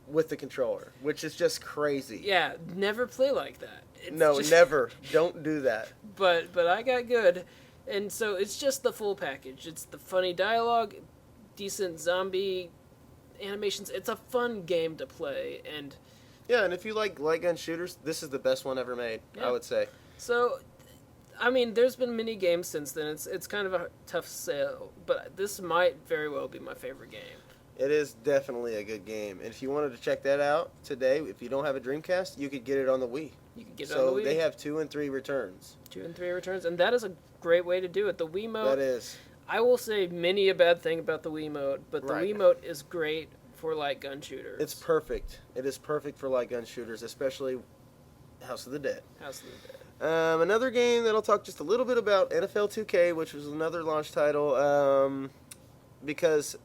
Speaker 1: with the controller, which is just crazy.
Speaker 2: Yeah, never play like that. It's
Speaker 1: No,
Speaker 2: just-
Speaker 1: never. Don't do that.
Speaker 2: But I got good, and so it's just the full package. It's the funny dialogue, decent zombie animations. It's a fun game to play, and
Speaker 1: Yeah, and if you like light gun shooters, this is the best one ever made,
Speaker 2: Yeah.
Speaker 1: I would say.
Speaker 2: so. I mean, there's been many games since then. It's kind of a tough sell, but this might very well be my favorite game.
Speaker 1: It is definitely a good game. And if you wanted to check that out today, if you don't have a Dreamcast, you could get it on the Wii.
Speaker 2: You can get it
Speaker 1: So
Speaker 2: on the Wii.
Speaker 1: they have 2 and 3 returns.
Speaker 2: 2 and 3 returns, and that is a great way to do it. The Wiimote.
Speaker 1: That is.
Speaker 2: I will say many a bad thing about the Wiimote, but the
Speaker 1: Right.
Speaker 2: Wiimote is great for light gun shooters.
Speaker 1: It's perfect. It is perfect for light gun shooters, especially House of the Dead.
Speaker 2: House of the Dead.
Speaker 1: Another game that I'll talk just a little bit about, NFL 2K, which was another launch title, because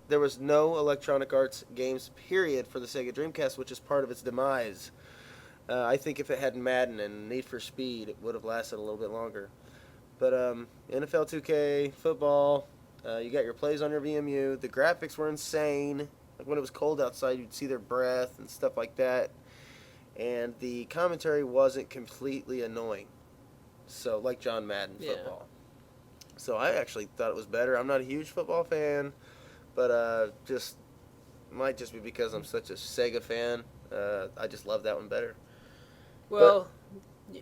Speaker 1: there was no Electronic Arts games, period, for the Sega Dreamcast, which is part of its demise. I think if it had Madden and Need for Speed, it would have lasted a little bit longer. But NFL 2K, football, you got your plays on your VMU. The graphics were insane. Like when it was cold outside, you'd see their breath and stuff like that. And the commentary wasn't completely annoying. So, like John Madden football. So I actually thought it was better. I'm not a huge football fan, but might just be because I'm such a Sega fan. I just love that one better.
Speaker 2: Well,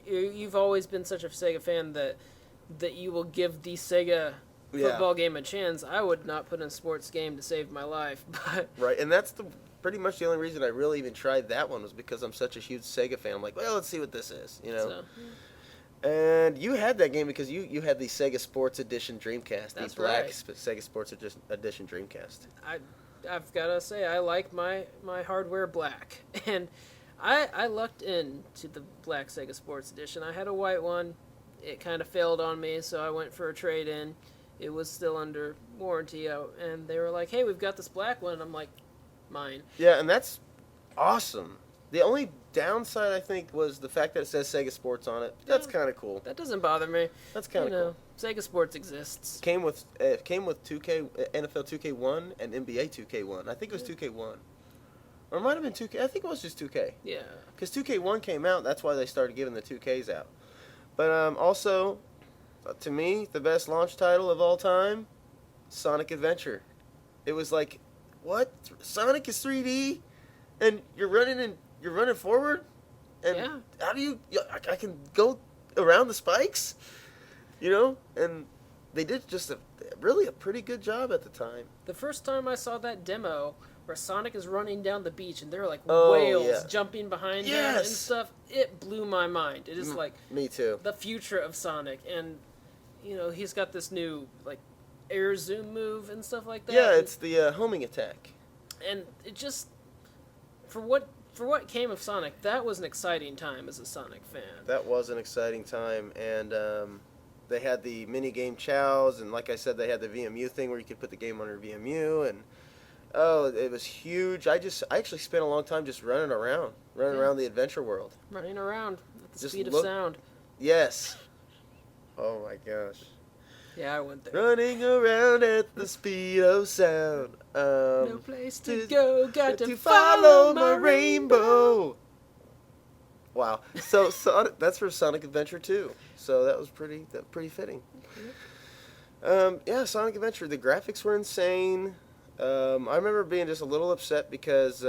Speaker 2: you've always been such a Sega fan that you will give the Sega football game a chance. I would not put in a sports game to save my life, but
Speaker 1: right, and that's pretty much the only reason I really even tried that one was because I'm such a huge Sega fan. I'm like, well, let's see what this is, you know. And you had that game because you had the Sega Sports Edition Dreamcast,
Speaker 2: That's
Speaker 1: the black
Speaker 2: right.
Speaker 1: Sega Sports Edition Dreamcast.
Speaker 2: I've got to say, I like my hardware black. And I lucked into the black Sega Sports Edition. I had a white one. It kind of failed on me, so I went for a trade-in. It was still under warranty, and they were like, hey, we've got this black one. And I'm like, mine.
Speaker 1: Yeah, and that's awesome. The only downside, I think, was the fact that it says Sega Sports on it. That's kind of cool.
Speaker 2: That doesn't bother me.
Speaker 1: That's kind of cool.
Speaker 2: Sega Sports exists.
Speaker 1: Came with 2K, NFL 2K1 and NBA 2K1. I think it was 2K1. Or it might have been 2K. I think it was just 2K.
Speaker 2: Yeah.
Speaker 1: Because 2K1 came out, that's why they started giving the 2Ks out. But also, to me, the best launch title of all time, Sonic Adventure. It was like, what? Sonic is 3D? And you're running forward? And how do you... I can go around the spikes? You know? And they did just really a pretty good job at the time.
Speaker 2: The first time I saw that demo where Sonic is running down the beach and there are like whales jumping behind him and stuff, it blew my mind. It is like...
Speaker 1: Me too.
Speaker 2: The future of Sonic. And, you know, he's got this new, like, air zoom move and stuff like that.
Speaker 1: Yeah, it's the homing attack.
Speaker 2: And it just... For what came of Sonic, that was an exciting time as a Sonic fan.
Speaker 1: That was an exciting time, and they had the mini-game chows, and like I said, they had the VMU thing where you could put the game on your VMU, and it was huge. I actually spent a long time just running around the adventure world.
Speaker 2: Running around at the
Speaker 1: Just
Speaker 2: speed of sound.
Speaker 1: Yes. Oh my gosh.
Speaker 2: Yeah, I went there.
Speaker 1: Running around at the speed of sound.
Speaker 2: No place to go, got to
Speaker 1: follow my rainbow. Wow. So that's for Sonic Adventure 2. So that was pretty fitting. Yeah, Sonic Adventure. The graphics were insane. I remember being just a little upset because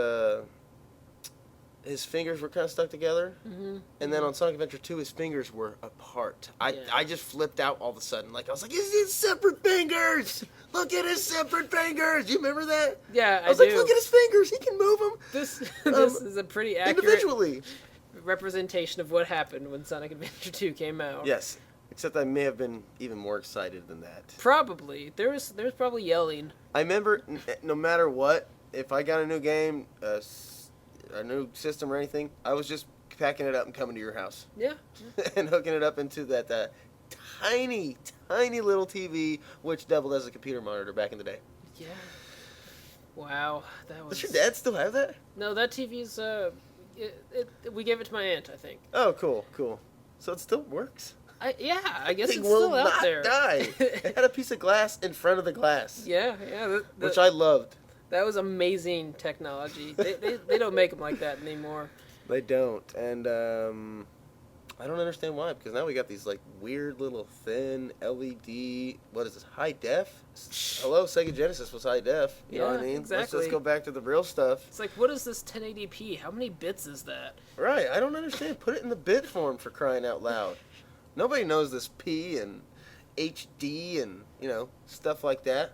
Speaker 1: his fingers were kind of stuck together. Mm-hmm. And then on Sonic Adventure 2, his fingers were apart. I just flipped out all of a sudden. Like, I was like, is his separate fingers? Look at his separate fingers. You remember that?
Speaker 2: Yeah,
Speaker 1: I was like, look at his fingers. He can move them.
Speaker 2: This is a pretty accurate
Speaker 1: individually
Speaker 2: representation of what happened when Sonic Adventure 2 came out.
Speaker 1: Yes, except I may have been even more excited than that.
Speaker 2: Probably. There was probably yelling.
Speaker 1: I remember, no matter what, if I got a new game, a new system or anything, I was just packing it up and coming to your house.
Speaker 2: Yeah.
Speaker 1: And hooking it up into that tiny, tiny little TV, which doubled as a computer monitor back in the day.
Speaker 2: Yeah. Wow, that was...
Speaker 1: Does your dad still have that?
Speaker 2: No, that TV's, we gave it to my aunt, I think.
Speaker 1: Oh, cool. So it still works?
Speaker 2: I guess
Speaker 1: It
Speaker 2: it's still
Speaker 1: will
Speaker 2: out
Speaker 1: not
Speaker 2: there.
Speaker 1: die. It had a piece of glass in front of the glass.
Speaker 2: Yeah.
Speaker 1: Which I loved.
Speaker 2: That was amazing technology. They don't make them like that anymore.
Speaker 1: They don't, and I don't understand why. Because now we got these like weird little thin LED. What is this? High def? Hello, Sega Genesis was high def. You know what I mean?
Speaker 2: Exactly.
Speaker 1: Let's go back to the real stuff.
Speaker 2: It's like, what is this 1080p? How many bits is that?
Speaker 1: Right. I don't understand. Put it in the bit form for crying out loud. Nobody knows this P and HD and stuff like that.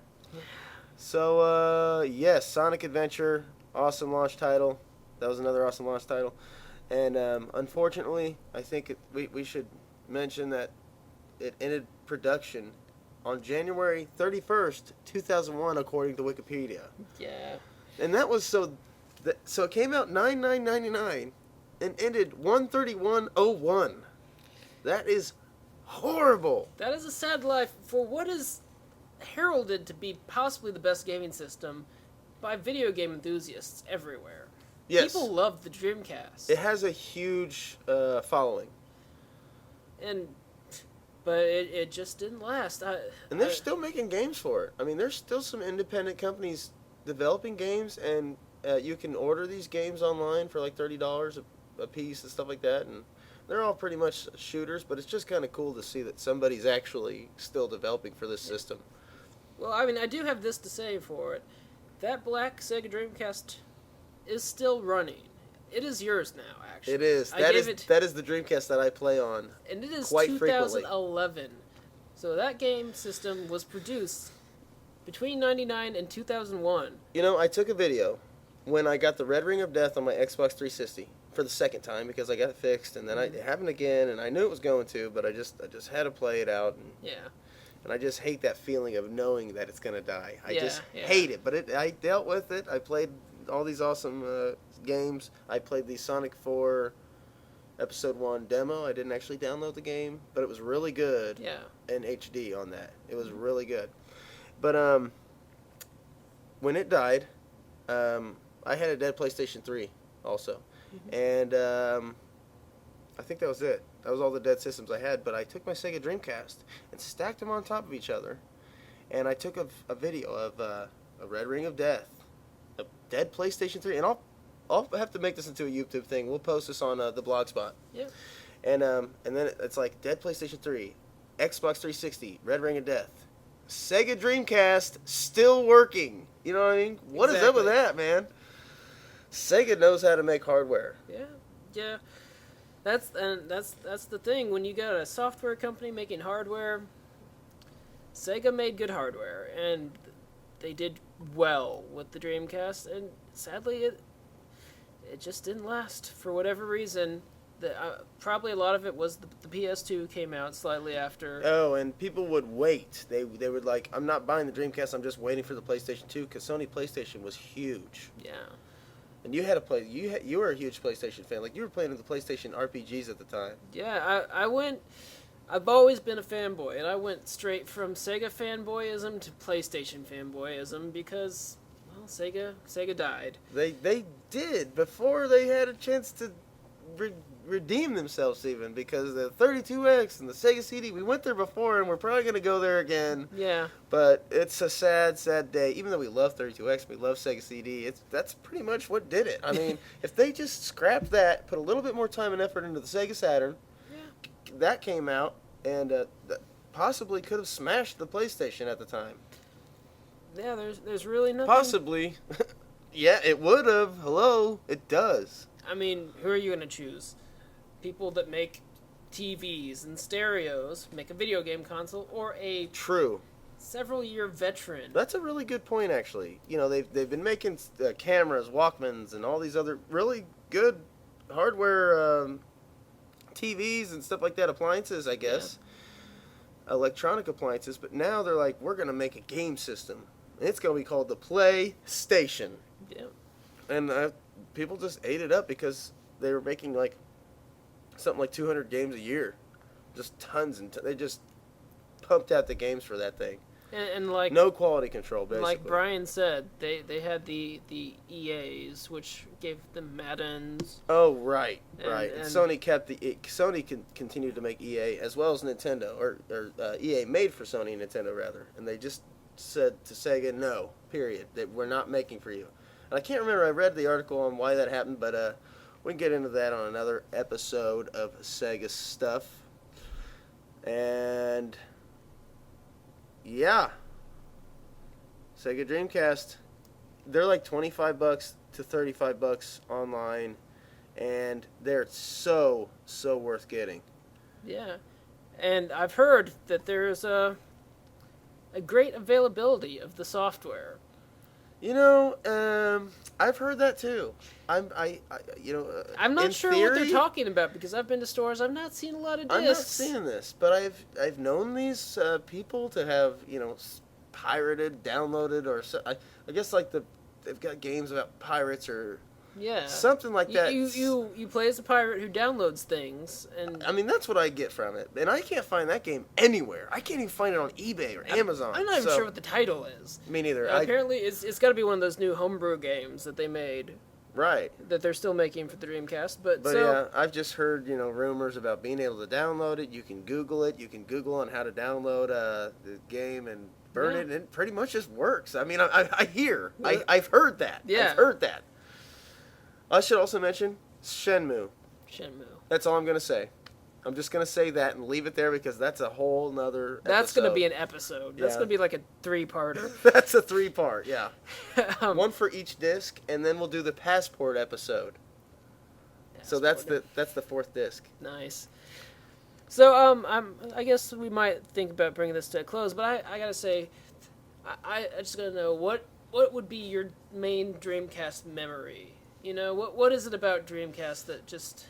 Speaker 1: So, yes, Sonic Adventure, awesome launch title. That was another awesome launch title. And unfortunately, I think we should mention that it ended production on January 31st, 2001, according to Wikipedia.
Speaker 2: Yeah.
Speaker 1: And that was so it came out 9/9/99 and ended 1/31/01. That is horrible.
Speaker 2: That is a sad life for what is heralded to be possibly the best gaming system by video game enthusiasts everywhere.
Speaker 1: Yes.
Speaker 2: People love the Dreamcast.
Speaker 1: It has a huge following.
Speaker 2: But it just didn't last.
Speaker 1: And they're still making games for it. I mean, there's still some independent companies developing games, and you can order these games online for like $30 a piece and stuff like that, and they're all pretty much shooters, but it's just kind of cool to see that somebody's actually still developing for this system.
Speaker 2: Well, I mean, I do have this to say for it. That black Sega Dreamcast is still running. It is yours now, actually.
Speaker 1: It is. That is the Dreamcast that I play on.
Speaker 2: And it is
Speaker 1: quite
Speaker 2: 2011.
Speaker 1: frequently.
Speaker 2: So that game system was produced between 99 and 2001.
Speaker 1: You know, I took a video when I got the Red Ring of Death on my Xbox 360 for the second time because I got it fixed, and then it happened again, and I knew it was going to, but I just had to play it out. And I just hate that feeling of knowing that it's going to die. I just hate it, but I dealt with it. I played all these awesome games. I played the Sonic 4 Episode 1 demo. I didn't actually download the game, but it was really good in HD on that. It was really good. But when it died, I had a dead PlayStation 3 also. And I think that was it. That was all the dead systems I had. But I took my Sega Dreamcast and stacked them on top of each other. And I took a video of a Red Ring of Death, a dead PlayStation 3. And I'll have to make this into a YouTube thing. We'll post this on the Blogspot.
Speaker 2: Yeah.
Speaker 1: And then it's like dead PlayStation 3, Xbox 360, Red Ring of Death, Sega Dreamcast still working. You know what I mean? What is up with that, man? Sega knows how to make hardware.
Speaker 2: Yeah. That's the thing. When you got a software company making hardware, Sega made good hardware, and they did well with the Dreamcast. And sadly, it just didn't last for whatever reason. Probably a lot of it was the PS2 came out slightly after.
Speaker 1: Oh, and people would wait. They would like, I'm not buying the Dreamcast. I'm just waiting for the PlayStation 2 because Sony PlayStation was huge.
Speaker 2: Yeah.
Speaker 1: And you had to play. You were a huge PlayStation fan. Like you were playing the PlayStation RPGs at the time.
Speaker 2: Yeah, I went. I've always been a fanboy, and I went straight from Sega fanboyism to PlayStation fanboyism because, well, Sega died.
Speaker 1: They did before they had a chance to redeem themselves, even because the 32X and the Sega CD, we went there before, and we're probably gonna go there again.
Speaker 2: Yeah.
Speaker 1: But it's a sad day. Even though we love 32X, we love Sega CD. That's pretty much what did it. I mean, if they just scrapped that, put a little bit more time and effort into the Sega Saturn, that came out, and that possibly could have smashed the PlayStation at the time.
Speaker 2: Yeah, there's really nothing.
Speaker 1: Possibly. Yeah, it would have. Hello, it does.
Speaker 2: I mean, who are you going to choose? People that make TVs and stereos, make a video game console, or a several-year veteran?
Speaker 1: That's a really good point, actually. You know, they've been making cameras, Walkmans, and all these other really good hardware TVs and stuff like that, appliances, I guess. Yeah. Electronic appliances, but now they're like, we're going to make a game system. And it's going to be called the PlayStation.
Speaker 2: Yeah.
Speaker 1: And people just ate it up because they were making like something like 200 games a year, just tons, and they just pumped out the games for that thing.
Speaker 2: And like
Speaker 1: no quality control, basically.
Speaker 2: Like Bryan said, they had the EAs, which gave them Maddens.
Speaker 1: Oh right. And Sony kept Sony continued to make EA as well as Nintendo, or EA made for Sony and Nintendo rather, and they just said to Sega, no, period, that we're not making for you. And I can't remember, I read the article on why that happened, but we can get into that on another episode of Sega Stuff. And yeah, Sega Dreamcast, they're like $25 to $35 online, and they're so worth getting. Yeah,
Speaker 2: and I've heard that there's a great availability of the software.
Speaker 1: You know, I've heard that too. I'm
Speaker 2: not sure what they're talking about because I've been to stores. I've not seen a lot of discs.
Speaker 1: I'm not seeing this, but I've known these people to have pirated, downloaded, or I guess like they've got games about pirates or something like that.
Speaker 2: You play as a pirate who downloads things, and
Speaker 1: I mean that's what I get from it. And I can't find that game anywhere. I can't even find it on eBay or Amazon.
Speaker 2: I'm not even sure what the title is.
Speaker 1: Me neither.
Speaker 2: Apparently, it's got to be one of those new homebrew games that they made.
Speaker 1: Right.
Speaker 2: that they're still making for the Dreamcast. But
Speaker 1: But
Speaker 2: so
Speaker 1: yeah, I've just heard, rumors about being able to download it. You can Google it. You can Google on how to download the game and burn it, and it pretty much just works. I mean, I hear. I've heard that.
Speaker 2: Yeah.
Speaker 1: I've heard that. I should also mention Shenmue. That's all I'm going to say. I'm just going to say that and leave it there because that's a whole nother episode.
Speaker 2: That's going to be an episode. That's
Speaker 1: Yeah.
Speaker 2: going to be like a 3-parter.
Speaker 1: That's a 3-part, yeah.
Speaker 2: Um,
Speaker 1: One for each disc, and then we'll do the Passport episode. So that's the 4th disc.
Speaker 2: Nice. So I guess we might think about bringing this to a close, but I gotta say, I just gotta know what would be your main Dreamcast memory? What is it about Dreamcast that just...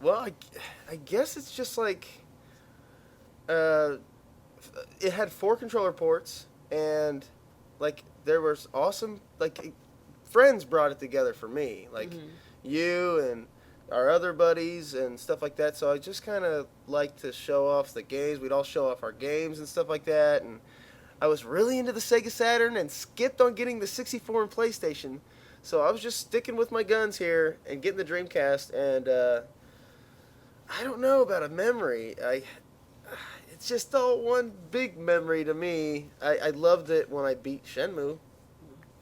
Speaker 1: Well, I guess it's just like, it had 4 controller ports, and like there was awesome, like friends brought it together for me, like you and our other buddies and stuff like that. So I just kind of like to show off the games. We'd all show off our games and stuff like that. And I was really into the Sega Saturn and skipped on getting the 64 and PlayStation. So I was just sticking with my guns here and getting the Dreamcast. And I don't know about a memory. It's just all one big memory to me. I loved it when I beat Shenmue.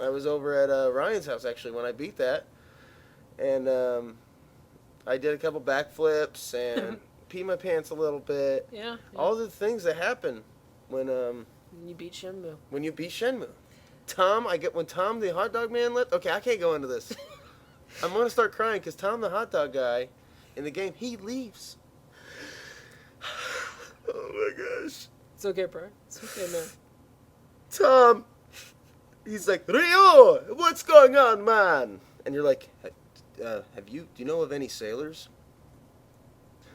Speaker 1: I was over at Ryan's house actually when I beat that. And I did a couple backflips and peed my pants a little bit.
Speaker 2: Yeah.
Speaker 1: All the things that happen when
Speaker 2: you beat Shenmue.
Speaker 1: When you beat Shenmue. When Tom the hot dog man left. Okay, I can't go into this. I'm gonna start crying because Tom the hot dog guy in the game, he leaves. Oh my gosh.
Speaker 2: It's okay, Bryan. It's okay, man.
Speaker 1: Tom, he's like, Ryo, what's going on, man? And you're like, do you know of any sailors?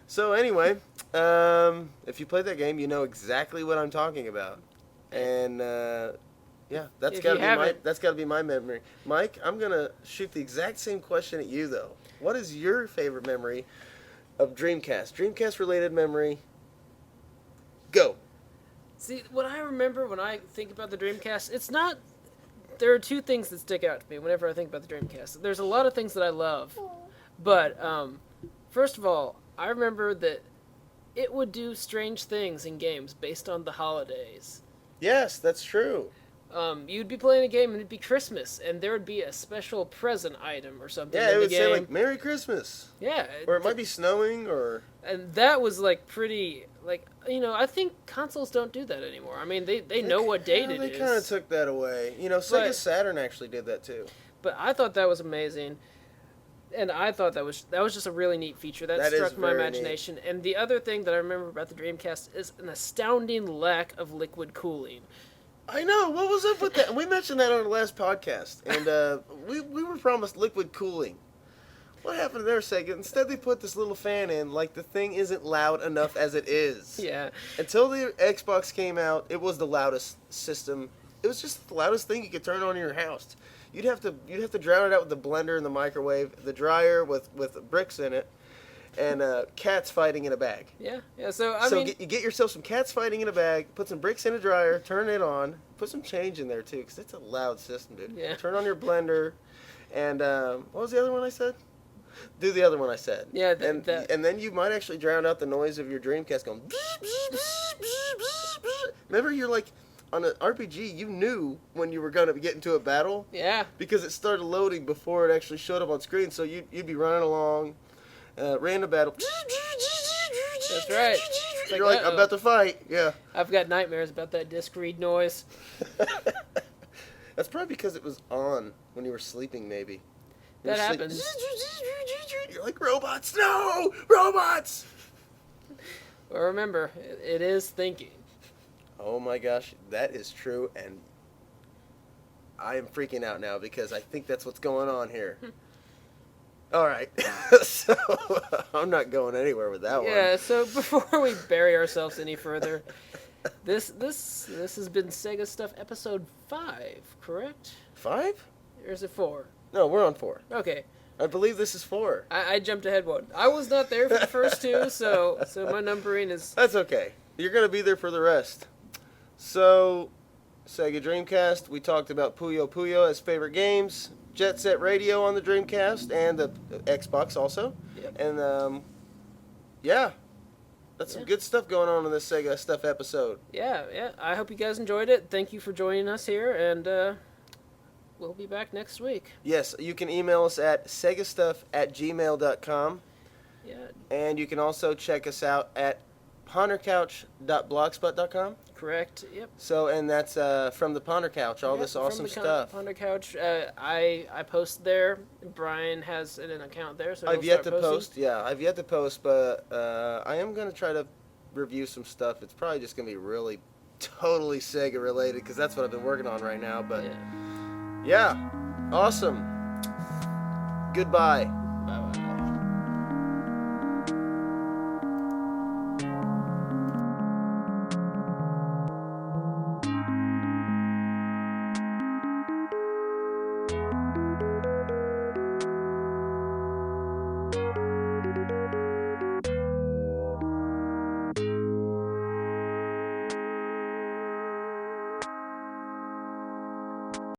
Speaker 1: So anyway, if you played that game, you know exactly what I'm talking about. And yeah, that's gotta be my memory. Mike, I'm gonna shoot the exact same question at you though. What is your favorite memory of Dreamcast? Dreamcast related memory. Go.
Speaker 2: See, what I remember when I think about the Dreamcast, it's not... There are 2 things that stick out to me whenever I think about the Dreamcast. There's a lot of things that I love, but first of all, I remember that it would do strange things in games based on the holidays.
Speaker 1: Yes, that's true.
Speaker 2: You'd be playing a game and it'd be Christmas, and there would be a special present item or something in
Speaker 1: Yeah, it
Speaker 2: the
Speaker 1: would
Speaker 2: game.
Speaker 1: say like Merry Christmas.
Speaker 2: Yeah.
Speaker 1: Or it might be snowing or...
Speaker 2: And that was like pretty... Like, I think consoles don't do that anymore. I mean, they know what date it is.
Speaker 1: They kind of took that away. Sega Saturn actually did that too.
Speaker 2: But I thought that was amazing. And I thought that was just a really neat feature. That struck my imagination. Neat. And the other thing that I remember about the Dreamcast is an astounding lack of liquid cooling.
Speaker 1: I know. What was up with that? We mentioned that on the last podcast. And we were promised liquid cooling. What happened there, Sega? Instead, they put this little fan in, like the thing isn't loud enough as it is.
Speaker 2: Yeah.
Speaker 1: Until the Xbox came out, it was the loudest system. It was just the loudest thing you could turn on in your house. You'd have to drown it out with the blender and the microwave, the dryer with bricks in it, and cats fighting in a bag.
Speaker 2: Yeah. So I mean,
Speaker 1: you get yourself some cats fighting in a bag, put some bricks in a dryer, turn it on, put some change in there too, because it's a loud system, dude.
Speaker 2: Yeah.
Speaker 1: Turn on your blender, and what was the other one I said? Do the other one I said.
Speaker 2: Yeah,
Speaker 1: and then you might actually drown out the noise of your Dreamcast going. Remember, you're like on an RPG. You knew when you were gonna get into a battle.
Speaker 2: Yeah.
Speaker 1: Because it started loading before it actually showed up on screen. So you'd be running along, random battle.
Speaker 2: That's right.
Speaker 1: You're like, I'm about to fight. Yeah.
Speaker 2: I've got nightmares about that disc read noise.
Speaker 1: That's probably because it was on when you were sleeping, maybe.
Speaker 2: That happens.
Speaker 1: You're like, robots, no! Robots!
Speaker 2: Well, remember, it is thinking.
Speaker 1: Oh my gosh, that is true, and I am freaking out now because I think that's what's going on here. All right, so I'm not going anywhere with that one.
Speaker 2: Yeah, so before we bury ourselves any further, this has been Sega Stuff episode 5, correct?
Speaker 1: 5?
Speaker 2: Or is it 4?
Speaker 1: No, we're on 4.
Speaker 2: Okay.
Speaker 1: I believe this is 4.
Speaker 2: I jumped ahead one. I was not there for the first 2, so my numbering is...
Speaker 1: That's okay. You're going to be there for the rest. So, Sega Dreamcast, we talked about Puyo Puyo as favorite games. Jet Set Radio on the Dreamcast and the Xbox also.
Speaker 2: Yep.
Speaker 1: And yeah, that's some good stuff going on in this Sega Stuff episode.
Speaker 2: Yeah. I hope you guys enjoyed it. Thank you for joining us here, and we'll be back next week.
Speaker 1: Yes, you can email us at segastuff@gmail.com.
Speaker 2: Yeah.
Speaker 1: And you can also check us out at pondercouch.blogspot.com.
Speaker 2: Correct. Yep.
Speaker 1: So, and that's from the Ponder Couch, all this awesome stuff.
Speaker 2: Ponder Couch. I post there. Bryan has an account there, so
Speaker 1: I've yet to post. Yeah, I've yet to post, but I am going to try to review some stuff. It's probably just going to be really totally Sega related because that's what I've been working on right now. But yeah, awesome. Goodbye.
Speaker 2: Bye-bye.